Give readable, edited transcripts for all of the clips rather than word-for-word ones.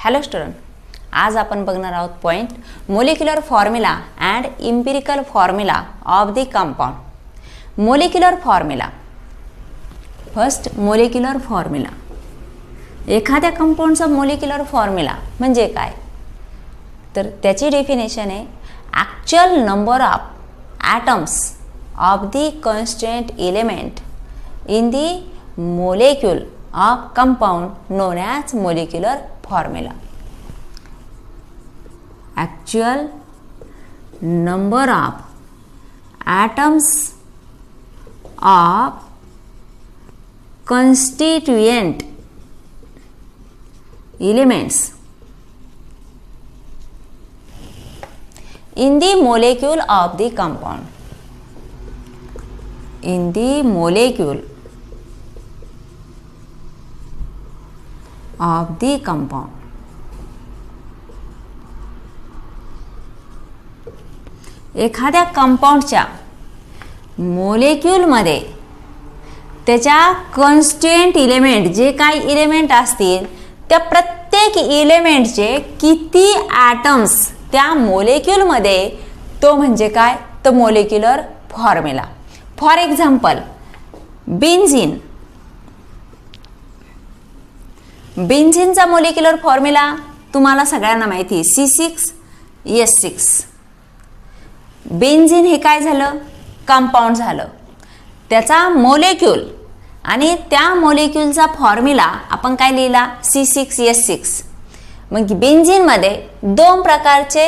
Hello student, आज आपण बघणार आहोत point molecular formula and empirical formula of the compound. Molecular formula. First, molecular formula. एखाद्या कंपाऊंडचा molecular formula म्हणजे काय, तर त्याची डेफिनेशन आहे actual number of atoms of the constant element in the molecule of compound known as molecular formula. Actual number of atoms of constituent elements in the molecule of the compound. In the molecule of the compound. एखाद्या कंपाऊंडच्या मोलेक्युलमध्ये त्याच्या constant element जे काही element असतील त्या प्रत्येक इलेमेंटचे किती atoms त्या मोलेक्युलमध्ये, तो म्हणजे काय, तो molecular formula. For example, benzene. बेन्झीनचा मोलिक्युलर फॉर्म्युला तुम्हाला सगळ्यांना माहिती आहे, C6H6. बेन्झीन हे काय झालं, कंपाऊंड झालं. त्याचा मोलेक्युल आणि त्या मोलेक्युलचा फॉर्म्युला आपण काय लिहिला, C6H6. मग बेन्झीनमध्ये दोन प्रकारचे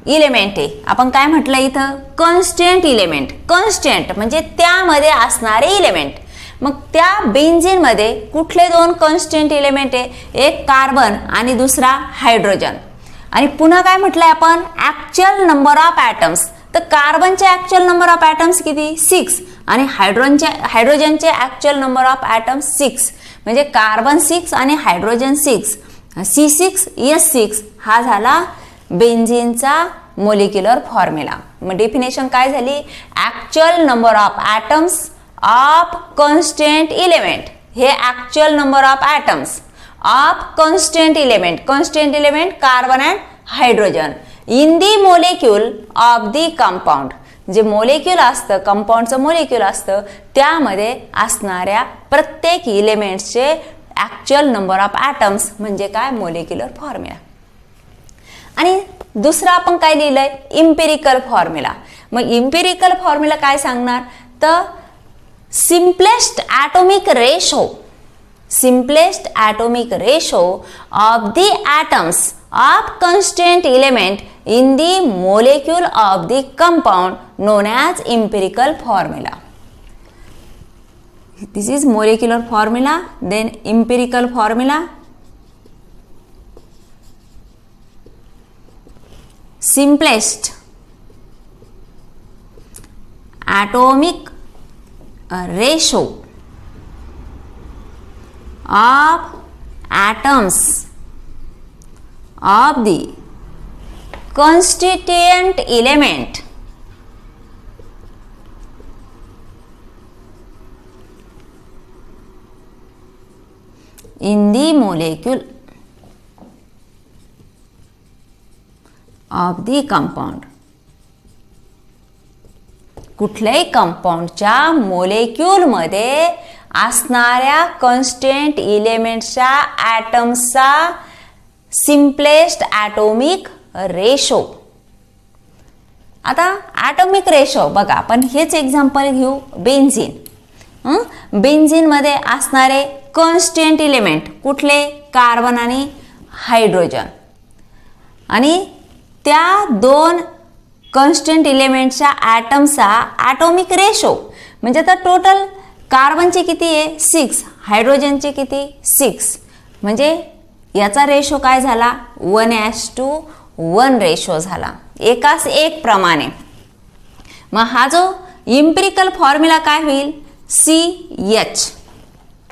इलेमेंट आहे. आपण काय म्हटलं इथं, कॉन्स्टंट इलेमेंट. कॉन्स्टंट म्हणजे त्यामध्ये असणारे इलेमेंट. मग त्या बेन्झीनमध्ये कुठले दोन कॉन्स्टंट एलिमेंट आहे, एक कार्बन आणि दुसरा हायड्रोजन. आणि पुन्हा काय म्हटलंय आपण, ॲक्च्युअल नंबर ऑफ ॲटम्स. तर कार्बनचे ॲक्च्युअल नंबर ऑफ ॲटम्स किती, 6. आणि हायड्रोजनचे ॲक्च्युअल नंबर ऑफ ॲटम्स 6. म्हणजे कार्बन 6 आणि हायड्रोजन 6. C6H6 हा झाला बेन्झीनचा मोलिक्युलर फॉर्म्युला. मग डेफिनेशन काय झाली, actual number of atoms of constant element. हे actual number of atoms of constant element. Constant element carbon and hydrogen in the molecule of the compound. जे molecule असतं, कंपाऊंडचं मोलेक्युल असतं, त्यामध्ये असणाऱ्या प्रत्येक इलेमेंट्सचे ॲक्च्युअल नंबर ऑफ ॲटम्स म्हणजे काय, मोलेक्युलर फॉर्म्युला. आणि दुसरं आपण काय लिहिलंय, इम्पिरिकल फॉर्म्युला. मग इम्पिरिकल फॉर्म्युला काय सांगणार, तर simplest atomic ratio of the atoms of constant element in the molecule of the compound known as empirical formula. This is molecular formula, then empirical formula. Simplest atomic ratio of atoms of the constituent element in the molecule of the compound. कुठल्याही कंपाऊंडच्या मोलेक्युलमध्ये असणाऱ्या constant इलेमेंटच्या ॲटम्सचा simplest atomic ratio. आता atomic ratio बघा, आपण हेच example घेऊ, benzene. बेन्झीनमध्ये असणारे constant element कुठले, carbon आणि हायड्रोजन. आणि त्या दोन कॉन्स्टंट इलेमेंटच्या ॲटमचा ॲटोमिक रेशो म्हणजे तर टोटल कार्बनचे किती आहे, 6. हायड्रोजनचे किती, 6. म्हणजे याचा रेशो काय झाला, 1:1 रेशो झाला, एकास एक प्रमाणे. मग हा जो इम्पिरिकल फॉर्म्युला काय होईल, CH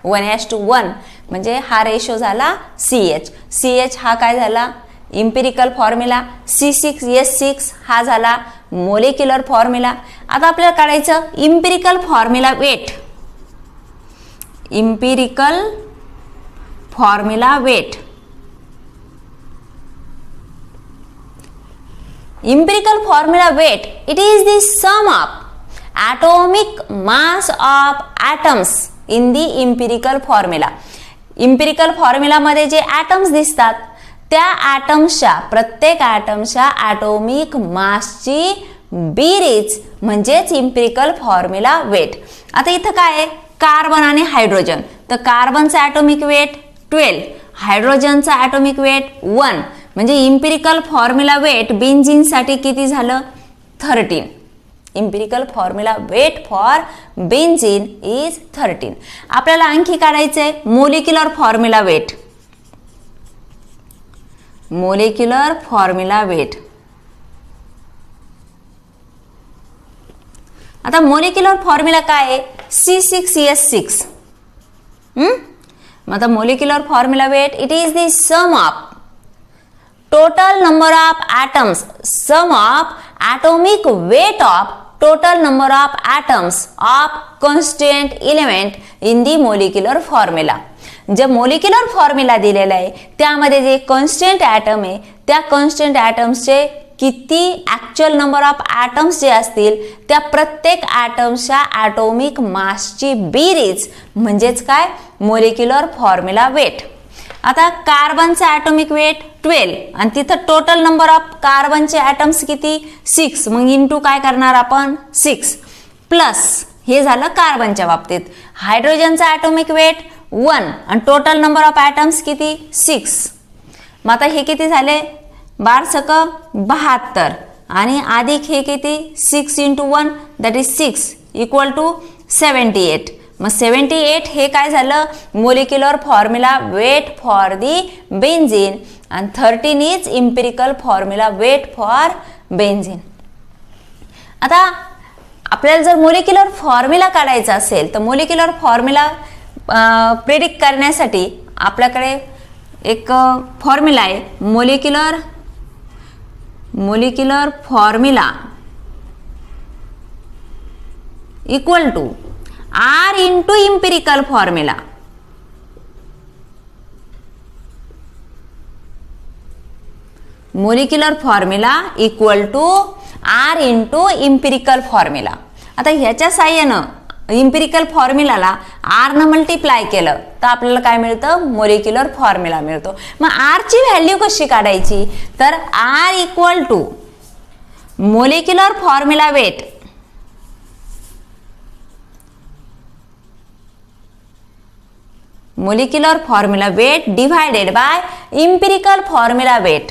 1:1 म्हणजे हा रेशो झाला CH हा काय झाला, इम्पिरिकल फॉर्म्युला. C6H6 हा झाला मोलेक्युलर फॉर्म्युला. आता आपल्याला काढायचं empirical formula weight. Empirical formula weight empirical formula weight, it is the sum of atomic mass of atoms in the empirical formula. empirical formula मध्ये जे atoms दिसतात त्या atoms प्रत्येक atoms atomic मासची बेरीज म्हणजेच empirical formula weight. आता इथं काय आहे, कार्बन आणि हायड्रोजन. तर कार्बनचा ॲटॉमिक वेट 12, हायड्रोजनचा ॲटॉमिक वेट 1, म्हणजे इम्पिरिकल फॉर्म्युला वेट बेन्झीनसाठी किती झालं, 13. Empirical formula weight for benzene is 13. आपल्याला आणखी काढायचंय molecular formula weight. Molecular formula weight. आता मोलिक्युलर फॉर्म्युला काय आहे, C6H6. मग आता molecular formula weight it is the sum of total number of atoms, sum of atomic weight of total number of atoms of constant element in the molecular formula. जे molecular formula दिलेला आहे त्यामध्ये जे constant item आहे त्या constant ॲटम्सचे किती actual number of atoms जे असतील त्या प्रत्येक ॲटम्सच्या ॲटॉमिक मासची बेरीज म्हणजेच काय, मोलिक्युलर फॉर्म्युला वेट. आता कार्बनचा ॲटॉमिक वेट 12 आणि तिथं टोटल नंबर ऑफ कार्बनचे ॲटम्स किती, 6. मग इंटू काय करणार आपण, 6 प्लस हे झालं कार्बनच्या बाबतीत. हायड्रोजनचा ॲटॉमिक वेट 1 आणि टोटल नंबर ऑफ ॲटम्स किती, 6. मग आता हे किती झाले, 12×72 आणि अधिक हे किती, 6 × 1 दॅट इज 6 इक्वल टू 78. मग 78 हे काय झालं, molecular formula weight for the benzene आणि 13 is empirical formula weight for benzene. आता आपल्याला जर मोलिक्युलर फॉर्म्युला काढायचा असेल तर मोलिक्युलर फॉर्म्युला प्रेडिक्ट करण्यासाठी आपल्याकडे एक फॉर्म्युला आहे, molecular formula equal to R into empirical formula. Molecular formula equal to R into empirical formula. आता ह्याच्या साहाय्यानं इम्पिरिकल फॉर्म्युलाला R न मल्टिप्लाय केलं तर आपल्याला काय मिळतं, मोलिक्युलर फॉर्म्युला मिळतो. मग R ची व्हॅल्यू कशी काढायची, तर R equal to molecular formula weight molecular formula weight divided by empirical formula weight.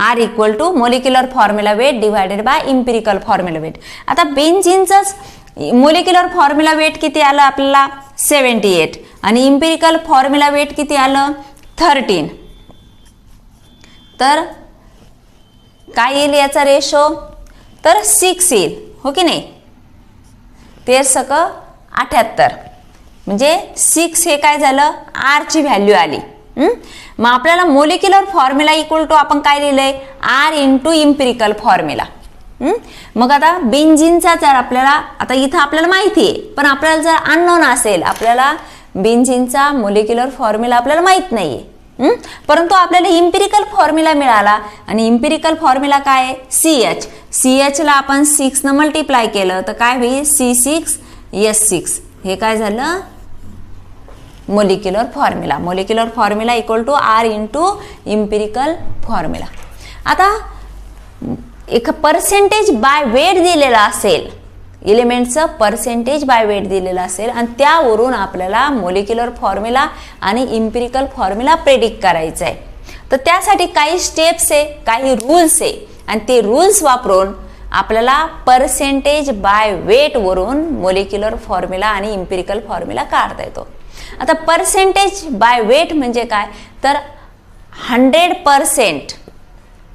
R equal to molecular formula weight divided by empirical formula weight. आता बेन्झीनचंच मोलिक्युलर फॉर्म्युला वेट किती आलं आपल्याला, 78 आणि इम्पिरिकल फॉर्म्युला वेट किती आलं, 13. तर काय येईल याचा रेशो, तर 6 येईल, हो की नाही, 13×78 म्हणजे 6 हे काय झालं, R ची व्हॅल्यू आली. मग आपल्याला मोलिक्युलर फॉर्म्युला इक्वल टू आपण काय लिहिलंय, R इंटू इम्पिरिकल फॉर्म्युला. मग आता बेन्झीनचा जर आपल्याला, आता इथं आपल्याला माहिती आहे पण आपल्याला जर अननोन असेल, आपल्याला बेन्झीनचा मोलिक्युलर फॉर्म्युला आपल्याला माहित नाहीये, परंतु आपल्याला इम्पिरिकल फॉर्म्युला मिळाला आणि इम्पिरिकल फॉर्म्युला काय आहे, CH. CH ला आपण 6 न मल्टिप्लाय केलं तर काय होईल, C6H6. हे काय झालं, molecular formula. Molecular formula equal to R into empirical formula. आता एक पर्सेंटेज बाय वेट दिलेला असेल, एलिमेंटचं पर्सेंटेज बाय वेट दिलेलं असेल आणि त्यावरून आपल्याला मोलिक्युलर फॉर्म्युला आणि इम्पिरिकल फॉर्म्युला प्रेडिक्ट करायचा आहे. तर त्यासाठी काही स्टेप्स आहे, काही रूल्स आहे आणि ते रूल्स वापरून आपल्याला पर्सेंटेज बाय वेट वरून मोलिक्युलर फॉर्म्युला आणि इम्पिरिकल फॉर्म्युला काढता येतो. आता पर्सेंटेज बाय वेट म्हणजे काय, तर 100%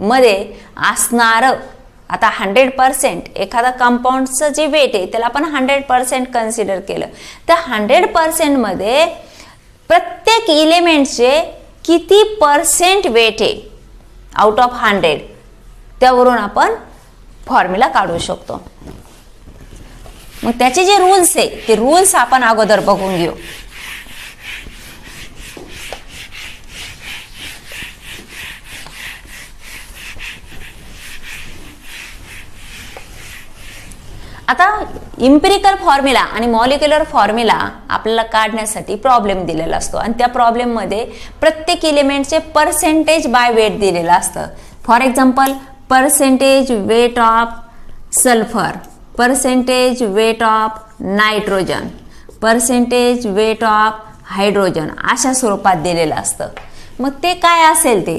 मध्ये असणारं, आता 100% एखादा कंपाऊंडचं जे वेट आहे त्याला आपण 100% कन्सिडर केलं तर 100% मध्ये प्रत्येक इलेमेंटचे किती पर्सेंट वेट आहे आउट ऑफ 100 त्यावरून आपण फॉर्म्युला काढू शकतो. मग त्याचे जे रूल्स आहे ते रूल्स आपण अगोदर बघून घेऊ. आता इम्पिरिकल फॉर्म्युला आणि मॉलिक्युलर फॉर्म्युला आपल्याला काढण्यासाठी प्रॉब्लेम दिलेला असतो आणि त्या प्रॉब्लेममध्ये प्रत्येक इलिमेंटचे पर्सेंटेज बाय वेट दिलेलं असतं. For example percentage weight of sulphur, percentage weight of nitrogen, percentage weight of hydrogen अशा स्वरूपात दिलेलं असतं. मग ते काय असेल ते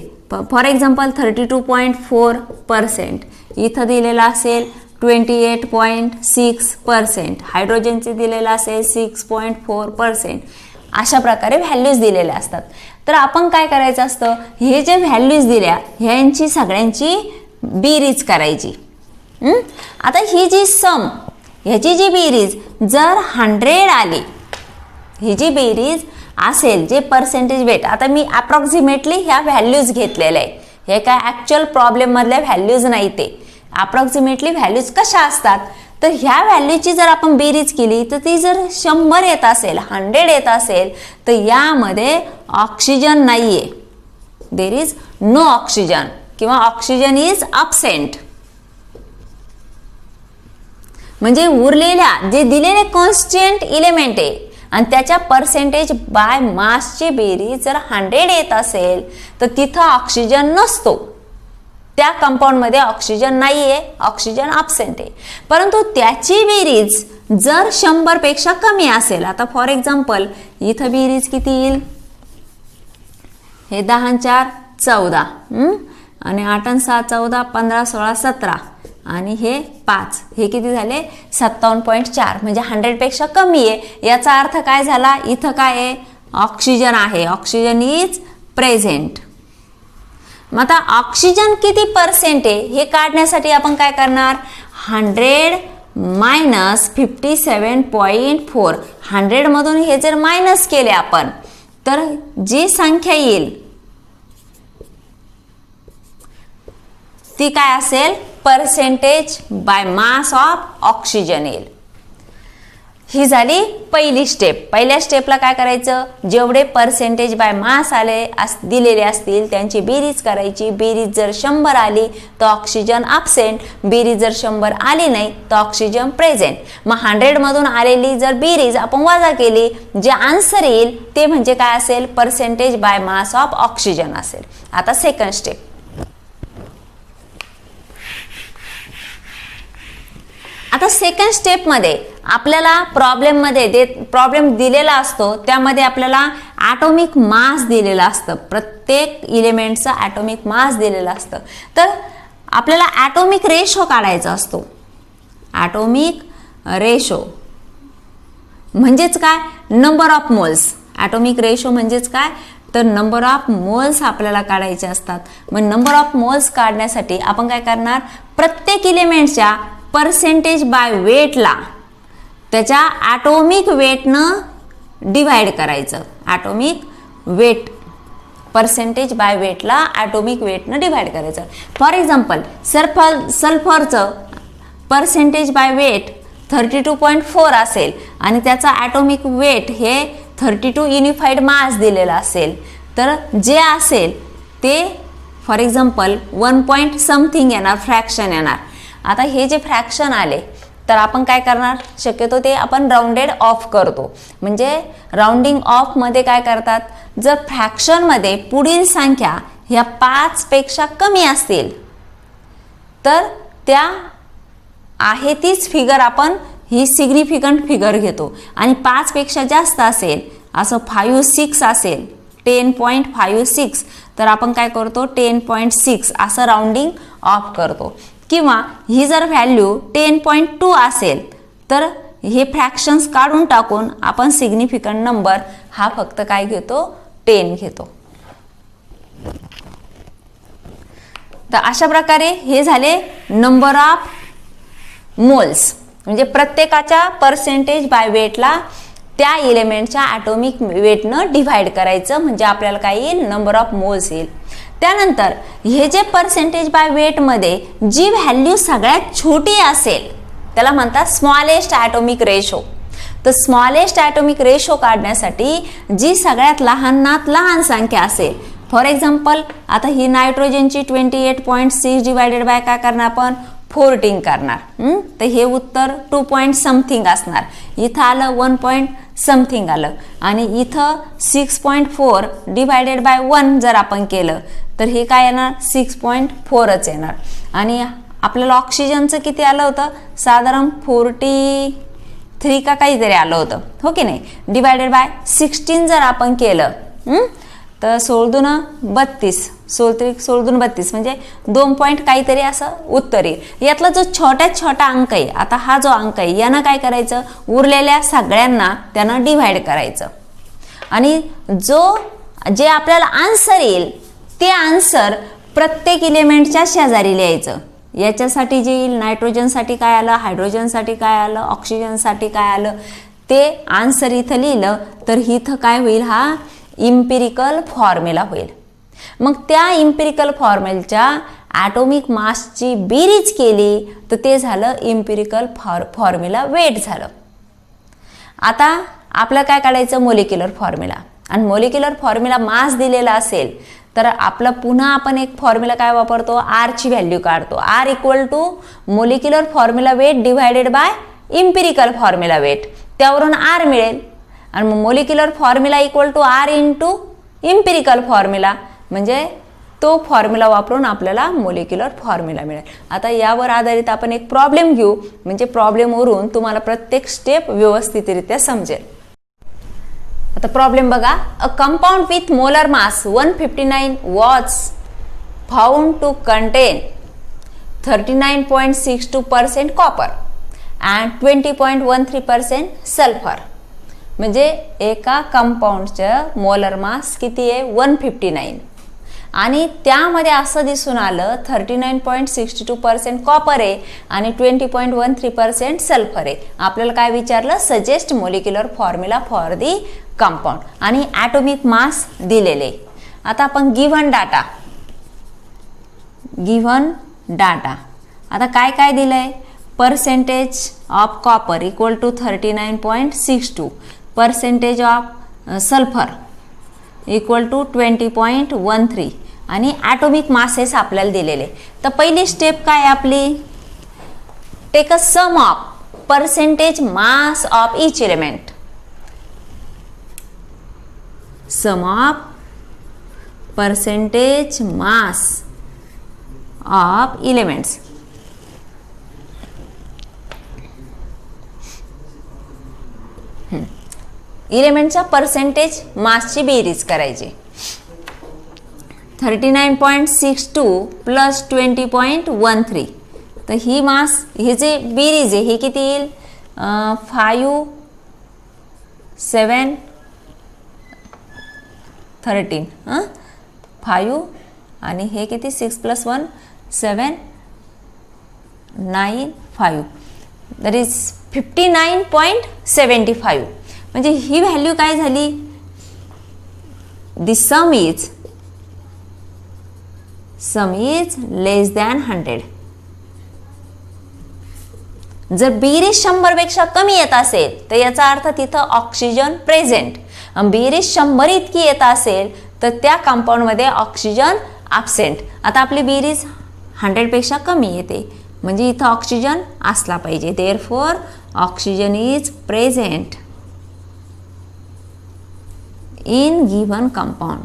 फॉर एक्झाम्पल 32.4%, इथं दिलेलं असेल 28.6%, हायड्रोजनचे दिलेलं असेल 6.4%. अशा प्रकारे व्हॅल्यूज दिलेल्या असतात. तर आपण काय करायचं असतं, हे जे व्हॅल्यूज दिल्या ह्यांची सगळ्यांची बेरीज करायची. आता ही जी सम ह्याची जी बेरीज जर 100 आली, ही जी बेरीज असेल जे पर्सेंटेज वेट, आता मी अप्रॉक्सिमेटली ह्या व्हॅल्यूज घेतलेल्या आहे, हे काय ॲक्च्युअल प्रॉब्लेममधल्या व्हॅल्यूज नाही, ते अप्रॉक्सिमेटली व्हॅल्यूज कशा असतात. तर ह्या व्हॅल्यूची जर आपण बेरीज केली तर ती जर 100 येत असेल, 100 येत असेल, तर यामध्ये ऑक्सिजन नाही आहे, देर इज नो ऑक्सिजन किंवा ऑक्सिजन इज अब्सेंट. म्हणजे उरलेल्या जे दिलेले कॉन्स्टंट इलेमेंट आहे आणि त्याच्या पर्सेंटेज बाय मासची बेरीज जर 100 येत असेल तर तिथं ऑक्सिजन नसतो, त्या कंपाऊंडमध्ये ऑक्सिजन नाही आहे, ऑक्सिजन अब्सेंट आहे. परंतु त्याची बेरीज जर 100 पेक्षा कमी असेल, आता फॉर एक्झाम्पल इथं बेरीज किती येईल, हे 10 आणि 4 14 आणि 8 आणि 6 14, 15 16 17 आणि हे 5, हे किती झाले 57.4, म्हणजे 100 पेक्षा कमी आहे. याचा अर्थ काय झाला, इथं काय आहे, ऑक्सिजन आहे, ऑक्सिजन इज प्रेझेंट. मग आता ऑक्सिजन किती पर्सेंट आहे हे काढण्यासाठी आपण काय करणार, 100 मायनस 57.4, 100 मधून हे जर मायनस केले आपण तर जी संख्या येईल ती काय असेल, percentage by mass of oxygen येईल. ही झाली पहिली स्टेप. पहिल्या स्टेपला काय करायचं, जेवढे पर्सेंटेज बाय मास दिलेले असतील त्यांची बेरीज करायची. बेरीज जर 100 आली तर ऑक्सिजन अब्सेंट, बेरीज जर 100 आली नाही तर ऑक्सिजन प्रेझेंट. मग 100 मधून आलेली जर बेरीज आपण वजा केली, जे आन्सर येईल ते म्हणजे काय असेल, percentage by mass of oxygen असेल. आता सेकंड स्टेप. आता सेकंड स्टेपमध्ये आपल्याला प्रॉब्लेम दिलेला असतो, त्यामध्ये आपल्याला ॲटॉमिक मास दिलेलं असतं, प्रत्येक इलेमेंटचा ॲटॉमिक मास दिलेला असतं. तर आपल्याला ॲटॉमिक रेशो काढायचा असतो. ॲटॉमिक रेशो म्हणजेच काय, number of moles. Atomic ratio म्हणजेच काय, तर नंबर ऑफ मोल्स आपल्याला काढायचे असतात. मग नंबर ऑफ मोल्स काढण्यासाठी आपण काय करणार, प्रत्येक इलेमेंटच्या पर्सेंटेज बाय वेटला त्याच्या ॲटॉमिक वेटनं डिवाइड करायचं. ॲटॉमिक वेट, पर्सेंटेज बाय वेटला ॲटॉमिक वेटनं डिवाइड करायचं. फॉर एक्झाम्पल सल्फरचं पर्सेंटेज बाय वेट 32.4 असेल आणि त्याचा ॲटॉमिक वेट हे 32 युनिफाईड मास दिलेला असेल, तर जे असेल ते फॉर एक्झाम्पल 1 पॉईंट समथिंग येणार, फ्रॅक्शन येणार. आता हे जे फ्रॅक्शन आले तर आपण काय करणार, शक्यतो ते आपण राऊंडेड ऑफ करतो. म्हणजे राऊंडिंग ऑफ मध्ये काय करतात, जर फ्रॅक्शन मध्ये पुढील संख्या ह्या 5 पेक्षा कमी असतील तर त्या आहे तीच फिगर आपण ही सिग्निफिकंट फिगर घेतो. आणि 5 पेक्षा जास्त असेल, असं 5-6 असेल 10.56, तर आपण काय करतो 10.6 असं राऊंडिंग ऑफ करतो. किंवा ही जर व्हॅल्यू 10.2 असेल तर हे फ्रॅक्शन्स काढून टाकून आपण सिग्निफिकंट नंबर हा फक्त काय घेतो, 10 घेतो. तर अशा प्रकारे हे झाले नंबर ऑफ मोल्स, म्हणजे प्रत्येकाच्या पर्सेंटेज बाय वेटला त्या इलेमेंटच्या ॲटॉमिक वेटनं डिव्हाइड करायचं, म्हणजे आपल्याला काय येईल, नंबर ऑफ मोल्स येईल. त्यानंतर हे जे पर्सेंटेज बाय वेट मध्ये जी व्हॅल्यू सगळ्यात छोटी असेल त्याला म्हणतात स्मॉलेस्ट ॲटॉमिक रेशो. तर स्मॉलेस्ट ॲटॉमिक रेशो काढण्यासाठी जी सगळ्यात लहानात लहान संख्या असेल, फॉर एक्झाम्पल आता ही नायट्रोजनची 28.6 डिवायडेड बाय काय करणार आपण 14 करणार. तर हे उत्तर 2 पॉईंट समथिंग असणार. इथं आलं 1 पॉईंट समथिंग आलं आणि इथं 6.4 डिवायडेड बाय 1 जर आपण केलं तर हे काय येणार 6.4च येणार. आणि आपल्याला ऑक्सिजनचं किती आलं होतं साधारण 43 का काहीतरी आलं होतं हो की नाही. डिवायडेड बाय 16 जर आपण केलं तर 16×32 म्हणजे 2 पॉईंट काहीतरी असं उत्तर येईल. यातला जो छोट्यात छोटा अंक आहे, आता हा जो अंक आहे यानं काय करायचं उरलेल्या सगळ्यांना त्यानं डिव्हाइड करायचं आणि जे आपल्याला आन्सर येईल ते आन्सर प्रत्येक इलेमेंटच्या शेजारी लिहायचं. याच्यासाठी जे येईल नायट्रोजनसाठी काय आलं, हायड्रोजनसाठी काय आलं, ऑक्सिजनसाठी काय आलं ते आन्सर इथं लिहिलं तर इथं काय होईल हा इम्पिरिकल फॉर्म्युला होईल. मग त्या इम्पिरिकल फॉर्म्युलाच्या ॲटॉमिक मासची बेरीज केली तर ते झालं इम्पिरिकल फॉर्म्युला वेट झालं. आता आपल्याला काय काढायचं मोलिक्युलर फॉर्म्युला आणि मोलिक्युलर फॉर्म्युला मास दिलेला असेल तर आपलं पुन्हा आपण एक फॉर्म्युला काय वापरतो आरची व्हॅल्यू काढतो. R equal to molecular formula weight divided by empirical formula weight, त्यावरून आर मिळेल आणि मग molecular formula equal to R into empirical formula म्हणजे तो फॉर्म्युला वापरून आपल्याला मोलिक्युलर फॉर्म्युला मिळेल. आता यावर आधारित आपण एक प्रॉब्लेम घेऊ म्हणजे प्रॉब्लेमवरून तुम्हाला प्रत्येक स्टेप व्यवस्थितरित्या समजेल. आता प्रॉब्लेम बघा. A compound with molar mass 159 was found to contain 39.62% copper and 20.13% sulphur. म्हणजे एका कंपाऊंडचं मोलर मास किती आहे 159 आणि त्यामध्ये असं दिसून आलं 39.62% कॉपर आहे आणि 20.13% सल्फर आहे. आपल्याला काय विचारलं suggest molecular formula for the compound आणि ॲटॉमिक मास दिलेले. आता आपण गिव्हन डाटा आता काय काय दिलंय percentage of copper equal to 39.62, percentage of sulphur equal to 20.13 आणि ॲटॉमिक मासेस आपल्याला दिलेले. तर पहिली स्टेप काय आपली take a sum of percentage mass of each element. Sum of percentage mass of elements. एलिमेंटच्या पर्सेंटेज मासची बेरीज करायची. 39.62 प्लस 20.13 तर ही मास हे जे बेरीज आहे हे किती येईल 5 7 13 5 आणि हे किती 6 + 1 7 9 5 दॅट इज 59.75. म्हणजे ही व्हॅल्यू काय झाली दी सम इज लेस दॅन 100. जर बेरीज 100 पेक्षा कमी येत असेल तर याचा अर्थ तिथं ऑक्सिजन प्रेझेंट. बेरीज 100 इतकी येत असेल तर त्या कंपाऊंडमध्ये ऑक्सिजन ॲब्सेंट. आता आपली बेरीज 100 पेक्षा कमी येते म्हणजे इथं ऑक्सिजन असला पाहिजे. Therefore oxygen is present in given compound.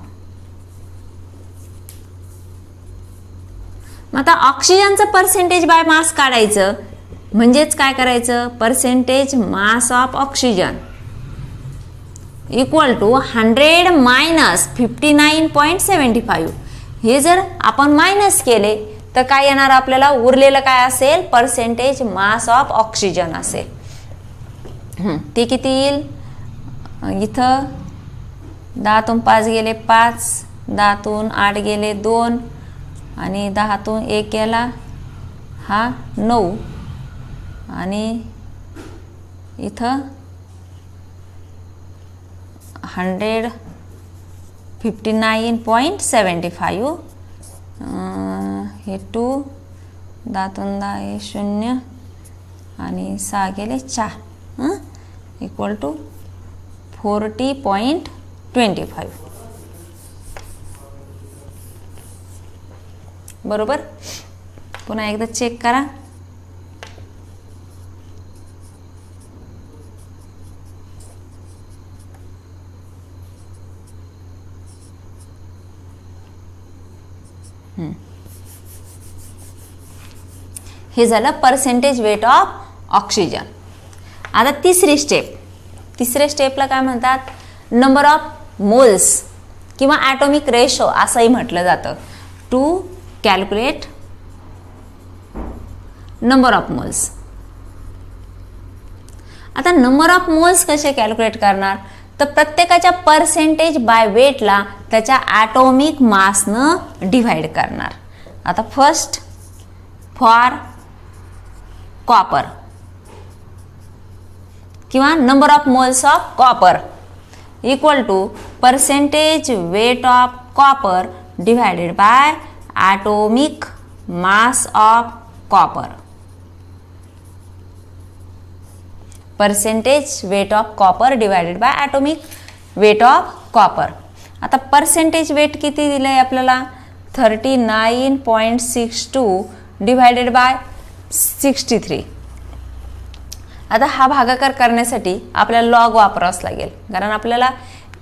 मग आता ऑक्सिजनचं पर्सेंटेज बाय मास काढायचं म्हणजेच काय करायचं percentage mass of oxygen equal to 100 minus 59.75. हे जर आपण मायनस केले तर काय येणार आपल्याला उरलेलं काय असेल पर्सेंटेज मास ऑफ ऑक्सिजन असेल. ते किती येईल इथं 10 तून 5 गेले 5, 10 तून 8 गेले 2 आणि 10 तून 1 गेला हा 9 आणि इथं 159.75 हे 2 10 तून 10 हे 0 आणि 6 गेले 4 इक्वल टू 40.25. बरोबर. पुन्हा एकदा चेक करा. हे झालं पर्सेंटेज वेट ऑफ ऑक्सिजन. आता तिसऱ्या स्टेपला काय म्हणतात, नंबर ऑफ मोल्स किंवा ॲटॉमिक रेशो असंही म्हटलं जातं, to calculate number of moles. आता नंबर ऑफ मोल्स कसे कॅल्क्युलेट करणार, तर प्रत्येकाच्या पर्सेंटेज बाय वेटला त्याच्या ॲटॉमिक मासनं डिव्हाइड करणार. आता फर्स्ट फॉर कॉपर किंवा number of moles of copper equal to percentage weight of copper divided by atomic mass of copper. Percentage weight of copper divided by atomic weight of copper. आता percentage weight किती दिलं आहे आपल्याला, 39.62 divided by 63. आता हा भागाकार करण्यासाठी आपल्याला लॉग वापरावंच लागेल, कारण आपल्याला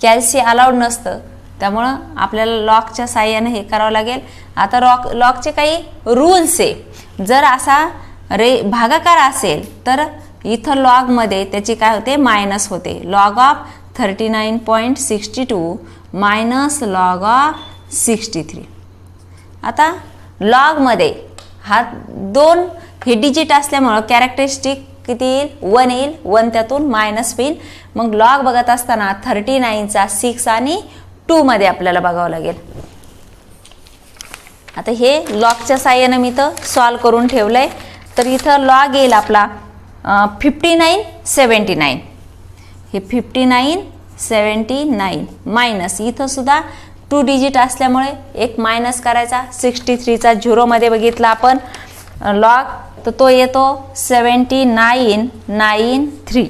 कॅल्सी अलाउड नसतं, त्यामुळं आपल्याला लॉगच्या साह्याने हे करावं लागेल. आता लॉगचे काही रूल्स आहे, जर असा भागाकार असेल तर इथं लॉगमध्ये त्याची काय होते, मायनस होते. Log of 39.62 minus log of 63. आता लॉगमध्ये हा 2 हे डिजिट असल्यामुळं कॅरेक्टरिस्टिक किती येईल, 1 येईल, 1 त्यातून मायनस होईल. मग लॉग बघत असताना 39चा 6 आणि 2 मध्ये आपल्याला बघावं लागेल. आता हे लॉगच्या साह्यानं मी तर सॉल्व करून ठेवलंय. तर इथं लॉग येईल आपला 5979. हे 5979 मायनस इथं सुद्धा 2 डिजिट असल्यामुळे एक मायनस करायचा. 63चा 0 मध्ये बघितला आपण लॉग, तर तो येतो 7993.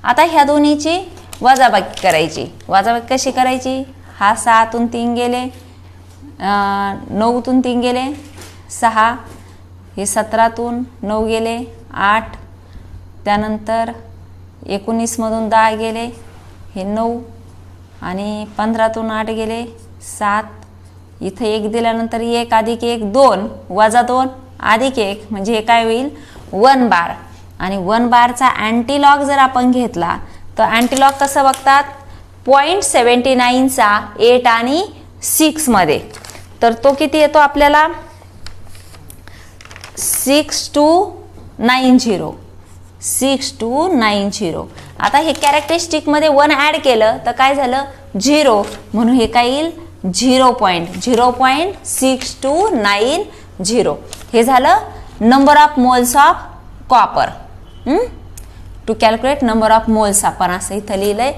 आता ह्या दोन्हीची वजाबाकी करायची. वजाबाकी कशी करायची, हा 6तून 3 गेले, 9तून 3 गेले 6, हे 17तून 9 गेले 8, त्यानंतर 19मधून 10 गेले हे 9, आणि 15तून 8 गेले 7. इथं 1 दिल्यानंतर 1 अधिक 1 2 वजा 2 अधिक 1 म्हणजे हे काय होईल 1 बार. आणि 1 बारचा अँटीलॉग जर आपण घेतला तर अँटीलॉग कसं बघतात, 0.79चा 8 आणि 6 मध्ये, तर तो किती येतो आपल्याला 6290. 6290. आता हे कॅरेक्टरिस्टिकमध्ये 1 ॲड केलं तर काय झालं 0, म्हणून हे काय येईल 0.6290. हे झालं number of moles of copper. To calculate number of moles आपण असं इथं लिहिलंय.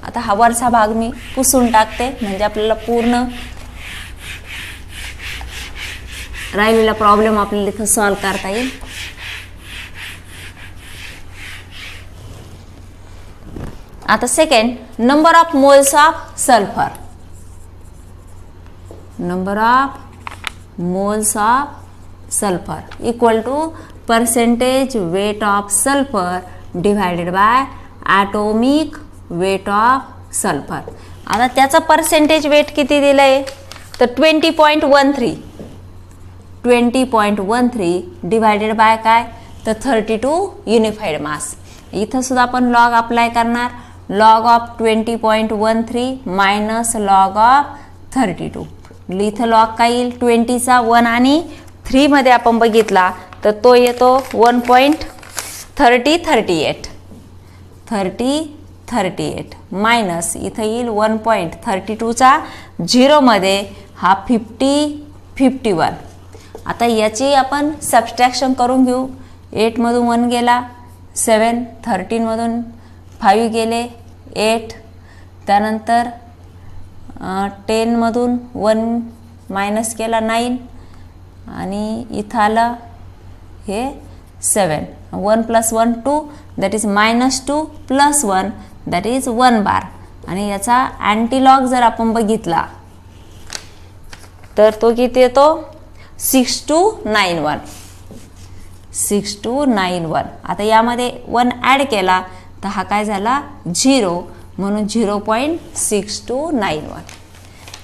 आता हा वरचा भाग मी पुसून टाकते, म्हणजे आपल्याला पूर्ण राहिलेला प्रॉब्लेम आपल्याला इथं सॉल्व करता येईल. आता second, number of moles of sulphur. Number of moles of sulphur equal to percentage weight of sulphur divided by atomic weight of sulphur. आता त्याचं पर्सेंटेज वेट किती दिलंय, तर 20.13. 20.13 डिवाइडेड बाय काय, तर 32 युनिफाईड मास. इथं सुद्धा आपण लॉग अप्लाय करणार. Log of 20.13 minus log of 32. इथं लॉग काय येईल 20चा 1 आणि 3 मध्ये आपण बघितला तर तो येतो 1.3038. 3038 मायनस इथं येईल 1.32चा 0 मध्ये हा 51. आता याची आपण सबस्ट्रॅक्शन करून घेऊ. 8 मधून 1 गेला 7, 13 मधून 5 गेले 8, त्यानंतर 10 मधून 1 मायनस केला 9, आणि इथं आलं हे 7. 1 + 1 2 दॅट इज -2 + 1 दॅट इज 1 बार. आणि याचा अँटीलॉग जर आपण बघितला तर तो किती येतो 6291. 6291. आता यामध्ये 1 ॲड केला तर हा काय झाला 0, म्हणून 0.6291.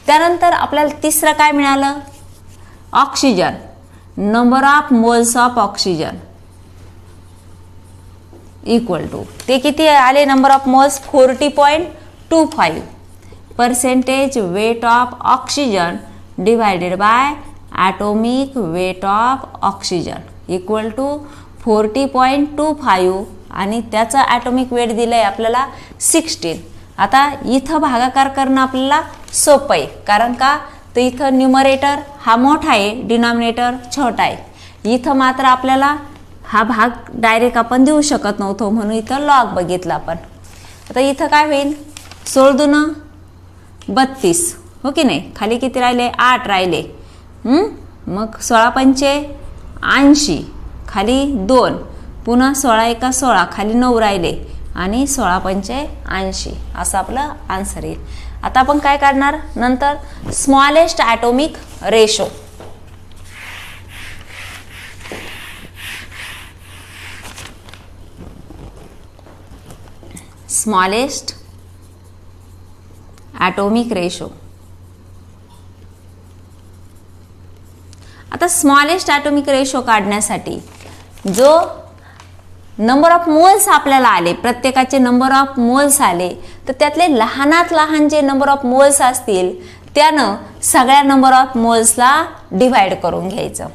त्यानंतर आपल्याला तिसरं काय मिळालं, oxygen, number of moles of oxygen equal to, ते किती आले number of moles, 40.25, percentage weight of oxygen divided by atomic weight of oxygen equal to 40.25 आणि त्याचं ॲटोमिक वेट दिलं आहे आपल्याला 16. आता इथं भागाकार करणं आपल्याला सोपं आहे, कारण का तर इथं न्यूमरेटर हा मोठा आहे, डिनॉमिनेटर छोटा आहे. इथं मात्र आपल्याला हा भाग डायरेक्ट आपण देऊ शकत नव्हतो, म्हणून इथं लॉग बघितलं आपण. आता इथं काय होईल, 16 32, हो की नाही, खाली किती राहिले, 8 राहिले. मग 16 पंचे 80, खाली 2, पुन्हा 16 एका 16, खाली 9 राहिले आणि 16 पंचे 80, असं आपलं आन्सर येईल. आता आपण काय काढणार नंतर, smallest atomic ratio. Smallest atomic ratio. आता स्मॉलेस्ट ॲटोमिक रेशो काढण्यासाठी जो नंबर ऑफ मोल्स आपल्याला आले, प्रत्येकाचे नंबर ऑफ मोल्स आले, तर त्यातले लहानात लहान जे नंबर ऑफ मोल्स असतील त्यानं सगळ्या नंबर ऑफ मोल्सला डिवाइड करून घ्यायचं.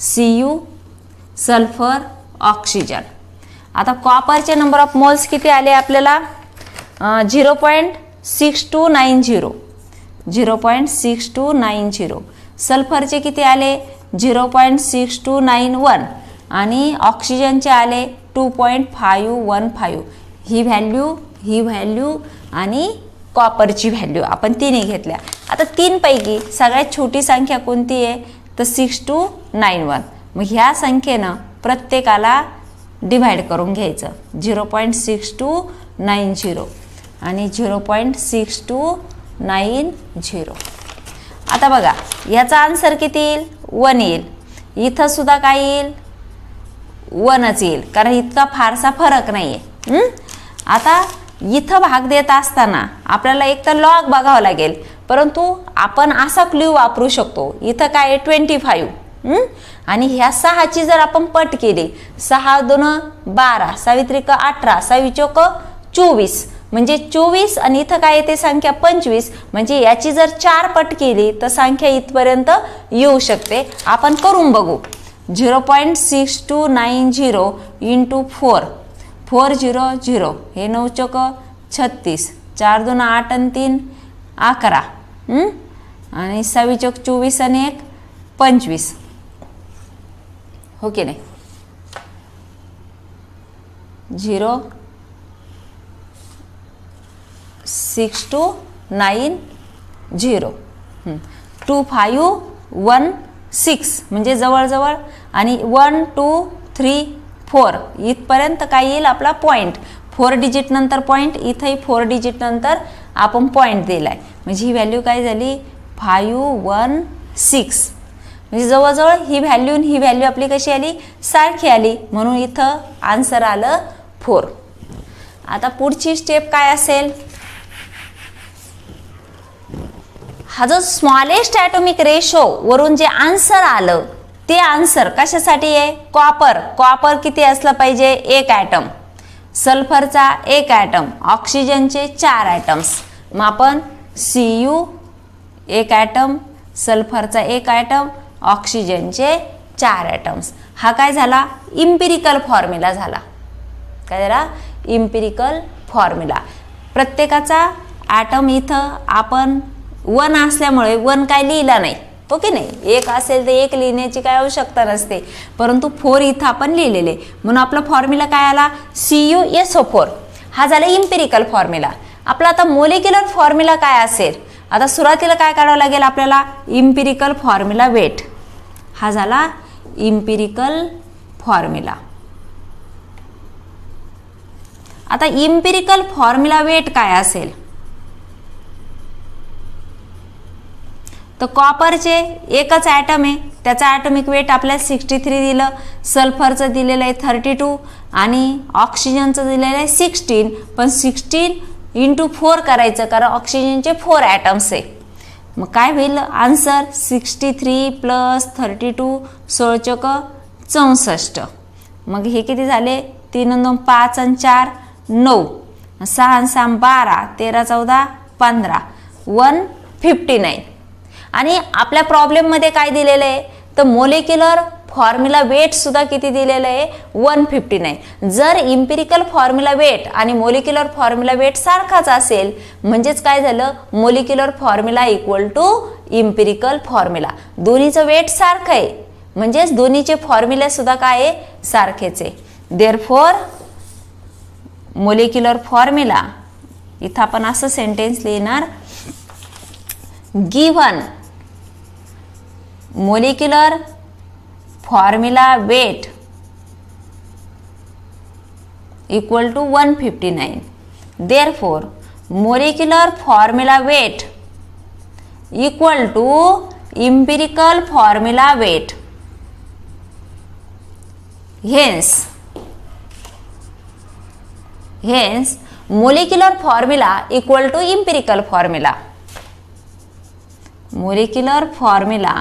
Cu, sulphur, oxygen. आता कॉपरचे नंबर ऑफ मोल्स किती आले आपल्याला, 0.6290, 0.6290. सल्फरचे किती आले, 0.6291 आणि ऑक्सिजनचे आले 2.515. ही व्हॅल्यू आणि कॉपरची व्हॅल्यू आपण तिन्ही घेतल्या. आता तीनपैकी सगळ्यात छोटी संख्या कोणती आहे, तर 6291. मग ह्या संख्येनं प्रत्येकाला डिवाइड करून घ्यायचं, 0.6290 आणि 0.6290. आता बघा याचा आन्सर किती येईल, 1 येईल. इथं सुद्धा काय येईल, 1च येईल, कारण इतका फारसा फरक नाही आहे. आता इथं भाग देत असताना आपल्याला एक तर लॉग बघावं लागेल, परंतु आपण असा क्ल्यू वापरू शकतो. इथं काय आहे, 25, आणि ह्या 6ची जर आपण पट केली, 6 2 12, 6 3 18, 6 4 24, म्हणजे 24 आणि इथं काय येते संख्या 25, म्हणजे याची जर 4 पट केली तर संख्या इथपर्यंत येऊ शकते. आपण करून बघू. 0.6290 इंटू 4, 400, हे 9 चौक 36, 4 2 8 आणि 3 11, आणि 6 चौक 24 आणि 1 25, हो की नाही. 0.6290, 2516, म्हणजे जवळजवळ, आणि 1 2 3 4 इथपर्यंत काय येईल आपला पॉईंट. 4 डिजिट नंतर पॉईंट, इथंही 4 डिजिट नंतर आपण पॉईंट दिलाय, म्हणजे ही व्हॅल्यू काय झाली, 516. म्हणजे जवळजवळ ही व्हॅल्यू आणि ही व्हॅल्यू आपली कशी आली, सारखी आली, म्हणून इथं आन्सर आलं 4. आता पुढची स्टेप काय असेल, हा जो स्मॉलेस्ट ॲटोमिक रेशो वरून जे आन्सर आलं ते आन्सर कशासाठी आहे, कॉपर किती असलं पाहिजे, 1 ॲटम, सल्फरचा 1 ॲटम, ऑक्सिजनचे 4 ॲटम्स. मग आपण Cu 1 ॲटम, सल्फरचा 1 ॲटम, ऑक्सिजनचे 4 ॲटम्स. हा काय झाला, इम्पिरिकल फॉर्म्युला झाला. काय झाला, इम्पिरिकल फॉर्म्युला. प्रत्येकाचा ॲटम इथं आपण 1 असल्यामुळे 1 काय लिहिला नाही, हो की नाही. 1 असेल तर 1 लिहिण्याची काय आवश्यकता नसते, परंतु 4 इथं आपण लिहिलेले, म्हणून आपला फॉर्म्युला काय आला, CuSO4. हा झाला इम्पिरिकल फॉर्म्युला. आपला आता मोलिक्युलर फॉर्म्युला काय असेल, आता सुरुवातीला काय काढावं लागेल आपल्याला, इम्पिरिकल फॉर्म्युला वेट. हा झाला इम्पिरिकल फॉर्म्युला. आता इम्पिरिकल फॉर्म्युला वेट काय असेल, तर कॉपरचे एकच ॲटम आहे, त्याचा ॲटॉमिक वेट आपल्याला 63 दिलं, सल्फरचं दिलेलं आहे 32 आणि ऑक्सिजनचं दिलेलं आहे 16. पण 16 इंटू 4 करायचं, कारण ऑक्सिजनचे 4 ॲटम्स आहे. मग काय होईल आन्सर 63 प्लस 32 16 64. मग हे किती झाले 3 2 5 आणि 4 9 6 आणि 6 12 13 14 15 159. आणि आपल्या प्रॉब्लेममध्ये काय दिलेलं आहे तर मोलिक्युलर फॉर्म्युला वेट सुद्धा किती दिलेलं आहे 159. जर इम्पिरिकल फॉर्म्युला वेट आणि मोलिक्युलर फॉर्म्युला वेट सारखाच असेल म्हणजेच काय झालं molecular formula equal to empirical formula. दोन्हीचं वेट सारखं आहे म्हणजेच दोन्हीचे फॉर्म्युले सुद्धा काय आहे सारखेच आहे. देअरफॉर मोलिक्युलर फॉर्म्युला इथं आपण असं सेंटेन्स लिहिणार given molecular formula weight equal to 159. Therefore, molecular formula weight equal to empirical formula weight. Hence, molecular formula equal to empirical formula. Molecular formula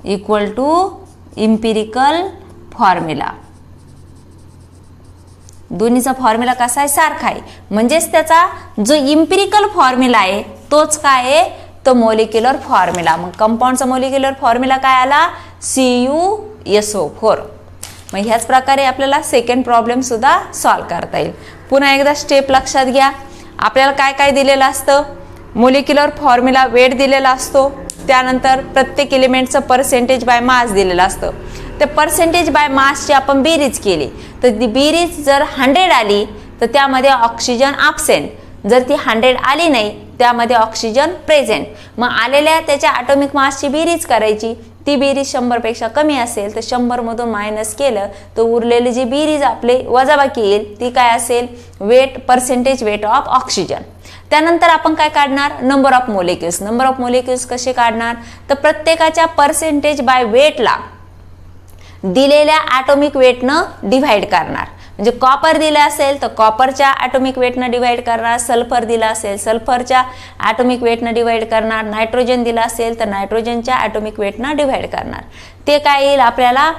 equal to empirical formula. दोन्हीचा formula कसा आहे सारखा आहे म्हणजेच त्याचा जो इम्पिरिकल फॉर्म्युला आहे तोच काय आहे तो मोलिक्युलर फॉर्म्युला. मग कंपाऊंडचा मोलिक्युलर फॉर्म्युला काय आला CuSO4. मग ह्याच प्रकारे आपल्याला सेकंड प्रॉब्लेम सुद्धा सॉल्व करता येईल. पुन्हा एकदा स्टेप लक्षात घ्या. आपल्याला काय काय दिलेलं असतं मोलिक्युलर फॉर्म्युला वेट दिलेला असतो त्यानंतर प्रत्येक एलिमेंटचं पर्सेंटेज बाय मास दिलेलं असतं. ते पर्सेंटेज बाय मासची आपण बेरीज केली तर ती बेरीज जर 100 आली तर त्यामध्ये ऑक्सिजन ॲब्सेंट. जर ती 100 आली नाही त्यामध्ये ऑक्सिजन प्रेझेंट. मग आलेल्या त्याच्या ॲटॉमिक मासची बेरीज करायची. ती बेरीज 100 पेक्षा कमी असेल तर 100 मधून मायनस केलं तर उरलेली जी बेरीज आपले वजाबाकी येईल ती काय असेल weight percentage weight of oxygen. त्यानंतर आपण काय काढणार number of molecules. Number of molecules कसे काढणार तर प्रत्येकाच्या पर्सेंटेज बाय वेटला दिलेल्या ॲटॉमिक वेटनं डिव्हाइड करणार. म्हणजे कॉपर दिलं असेल तर कॉपरच्या ॲटॉमिक वेटनं डिव्हाइड करणार. सल्फर दिला असेल सल्फरच्या ॲटॉमिक वेटनं डिव्हाइड करणार. नायट्रोजन दिला असेल तर नायट्रोजनच्या ॲटॉमिक वेटनं डिव्हाइड करणार. ते काय येईल आपल्याला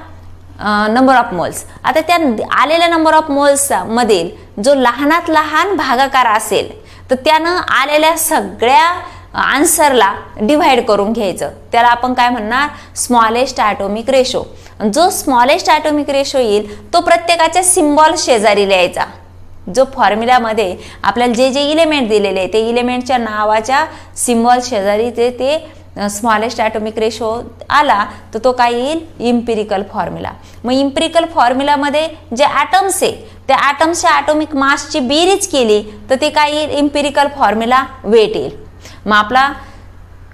नंबर ऑफ मोल्स. आता त्या आलेल्या नंबर ऑफ मोल्स मधील जो लहानात लहान भागाकार असेल तर त्यानं आलेल्या सगळ्या आन्सरला डिव्हाइड करून घ्यायचं. त्याला आपण काय म्हणणार स्मॉलेस्ट ॲटॉमिक रेशो. जो स्मॉलेस्ट ॲटॉमिक रेशो येईल तो प्रत्येकाच्या सिम्बॉल शेजारी लिहायचा. जो फॉर्म्युल्यामध्ये आपल्याला जे जे इलेमेंट दिलेले ते इलेमेंटच्या नावाच्या सिम्बॉल शेजारी ते स्मॉलेस्ट ॲटॉमिक रेशो आला तर तो काय येईल इम्पिरिकल फॉर्म्युला. मग इम्पिरिकल फॉर्म्युलामध्ये जे ॲटम्स आहे त्या ॲटम्सच्या ॲटॉमिक मासची बेरीज केली तर ते काय येईल इम्पिरिकल फॉर्म्युला वेट येईल. मग आपला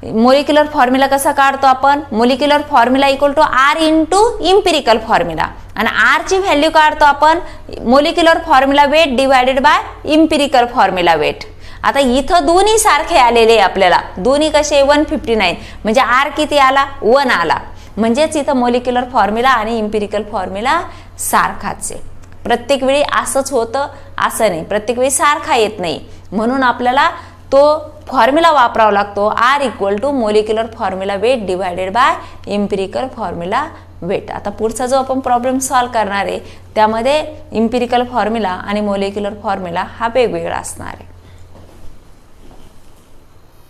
मोलिक्युलर फॉर्म्युला कसा काढतो आपण molecular formula equal to R into empirical formula आणि R ची व्हॅल्यू काढतो आपण molecular formula weight divided by empirical formula weight. आता इथं दोन्ही सारखे आलेले आपल्याला दोन्ही कसे 159 म्हणजे R किती आला 1 आला म्हणजेच इथं मोलिक्युलर फॉर्म्युला आणि इम्पिरिकल फॉर्म्युला सारखाच आहे. प्रत्येक वेळी असंच होतं असं नाही प्रत्येक वेळी सारखा येत नाही म्हणून आपल्याला तो फॉर्म्युला वापरावा लागतो R equal to molecular formula weight divided by empirical formula weight. आता पुढचा जो आपण प्रॉब्लेम सॉल्व करणार आहे त्यामध्ये इम्पिरिकल फॉर्म्युला आणि मोलिक्युलर फॉर्म्युला हा वेगवेगळा असणार आहे.